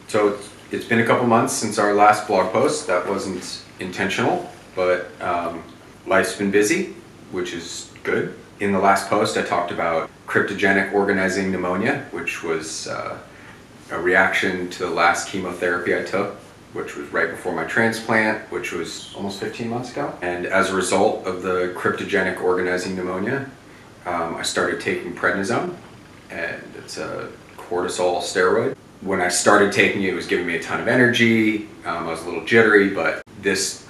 So it's been a couple months since our last blog post. That wasn't intentional, but life's been busy, which is good. In the last post, I talked about cryptogenic organizing pneumonia, which was a reaction to the last chemotherapy I took, which was right before my transplant, which was almost 15 months ago. And as a result of the cryptogenic organizing pneumonia, I started taking prednisone, and it's a cortisol steroid. When I started taking it, it was giving me a ton of energy. I was a little jittery, but this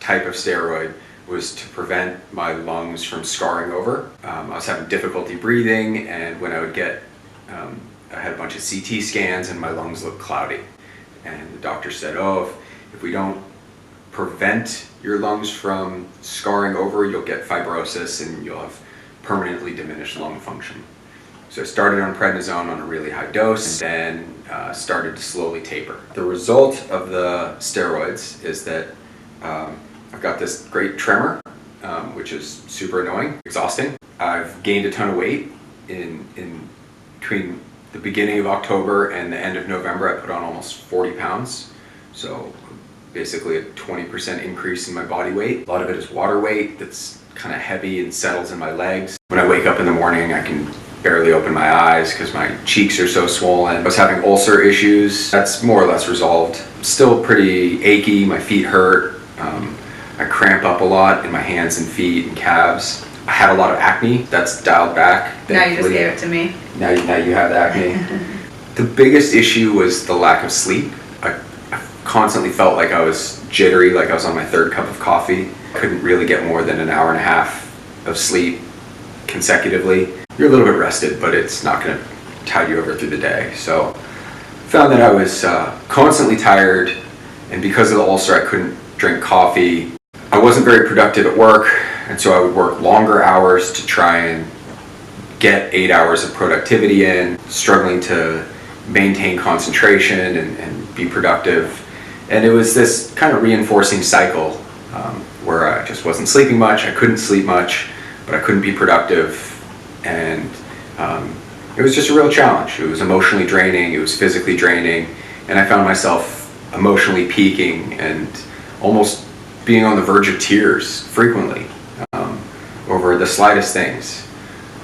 type of steroid was to prevent my lungs from scarring over. I was having difficulty breathing, and when I would get, I had a bunch of CT scans and my lungs looked cloudy. And the doctor said, oh, if we don't prevent your lungs from scarring over, you'll get fibrosis and you'll have permanently diminished lung function. So I started on prednisone on a really high dose, and then started to slowly taper. The result of the steroids is that I've got this great tremor, which is super annoying, exhausting. I've gained a ton of weight in between the beginning of October and the end of November. I put on almost 40 pounds. So basically a 20% increase in my body weight. A lot of it is water weight that's kind of heavy and settles in my legs. When I wake up in the morning, I can barely open my eyes because my cheeks are so swollen. I was having ulcer issues. That's more or less resolved. Still pretty achy, my feet hurt. I cramp up a lot in my hands and feet and calves. I had a lot of acne. That's dialed back. Now you just gave it to me. Now you have the acne. The biggest issue was the lack of sleep. I constantly felt like I was jittery, like I was on my third cup of coffee. Couldn't really get more than an hour and a half of sleep consecutively. You're a little bit rested, but it's not going to tide you over through the day. So found that I was constantly tired, and because of the ulcer, I couldn't drink coffee. I wasn't very productive at work, and so I would work longer hours to try and get 8 hours of productivity in, struggling to maintain concentration and be productive. And it was this kind of reinforcing cycle where I just wasn't sleeping much, I couldn't sleep much, but I couldn't be productive. And it was just a real challenge. It was emotionally draining, it was physically draining, and I found myself emotionally peaking and almost being on the verge of tears frequently over the slightest things.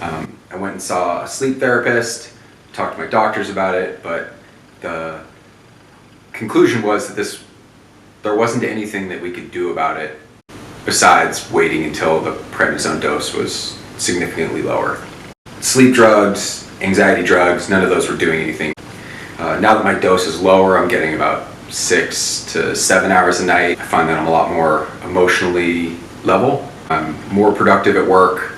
I went and saw a sleep therapist, talked to my doctors about it, but the conclusion was that there wasn't anything that we could do about it besides waiting until the prednisone dose was significantly lower. Sleep drugs, anxiety drugs, none of those were doing anything. Now that my dose is lower, I'm getting about 6 to 7 hours a night. I find that I'm a lot more emotionally level. I'm more productive at work,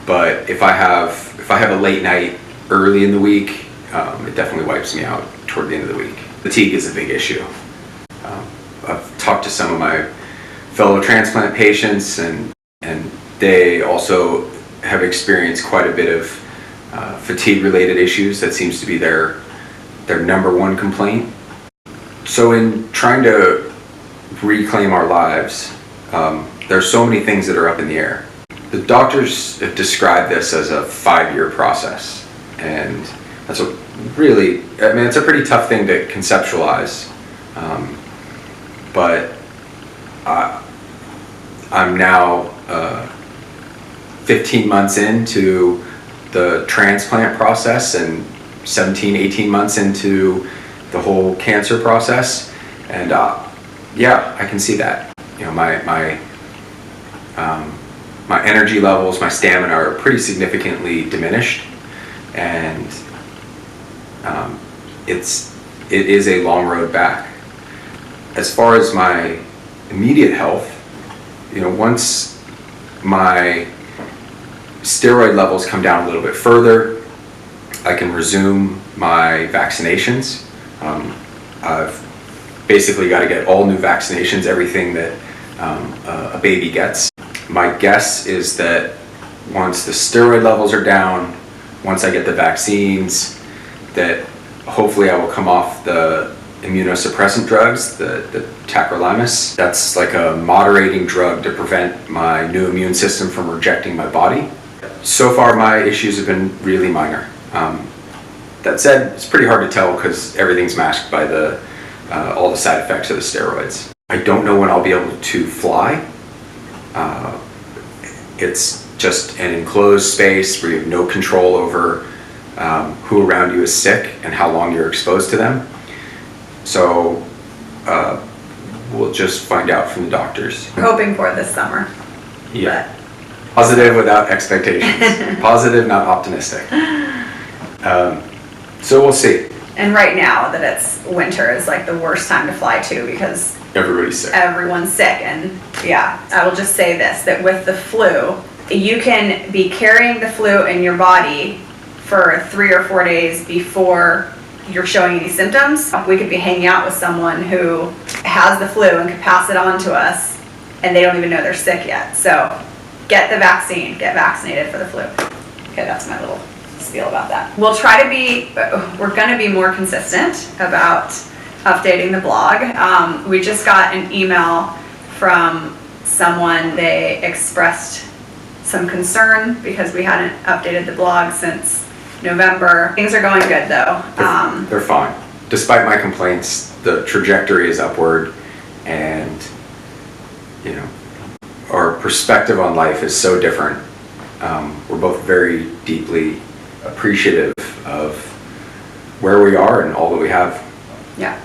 but if I have a late night early in the week, it definitely wipes me out toward the end of the week. Fatigue is a big issue. I've talked to some of my fellow transplant patients, and they also have experienced quite a bit of fatigue-related issues. That seems to be their number one complaint. So in trying to reclaim our lives, there are so many things that are up in the air. The doctors have described this as a 5-year process, and that's it's a pretty tough thing to conceptualize. But I'm now 15 months into the transplant process and 17, 18 months into the whole cancer process, and yeah, I can see that. You know, my energy levels, my stamina are pretty significantly diminished, and it is a long road back. As far as my immediate health, you know, once my steroid levels come down a little bit further, I can resume my vaccinations. I've basically got to get all new vaccinations, everything that a baby gets. My guess is that once the steroid levels are down, once I get the vaccines, that hopefully I will come off the immunosuppressant drugs, the tacrolimus. That's like a moderating drug to prevent my new immune system from rejecting my body. So far my issues have been really minor. That said, it's pretty hard to tell because everything's masked by all the side effects of the steroids. I don't know when I'll be able to fly. It's just an enclosed space where you have no control over who around you is sick and how long you're exposed to them. So we'll just find out from the doctors. We're hoping for this summer. Yeah. Positive without expectations. Positive, not optimistic. So we'll see. And right now that it's winter is like the worst time to fly too, because everybody's sick. Everyone's sick. And yeah, I will just say this, that with the flu, you can be carrying the flu in your body for 3 or 4 days before you're showing any symptoms. We could be hanging out with someone who has the flu and could pass it on to us, and they don't even know they're sick yet. So get the vaccine, get vaccinated for the flu. Okay, that's my little spiel about that. We'll try to be, we're going to be more consistent about updating the blog. We just got an email from someone. They expressed some concern because we hadn't updated the blog since November. Things are going good though. They're fine. Despite my complaints, the trajectory is upward, and you know, our perspective on life is so different. We're both very deeply appreciative of where we are and all that we have. Yeah.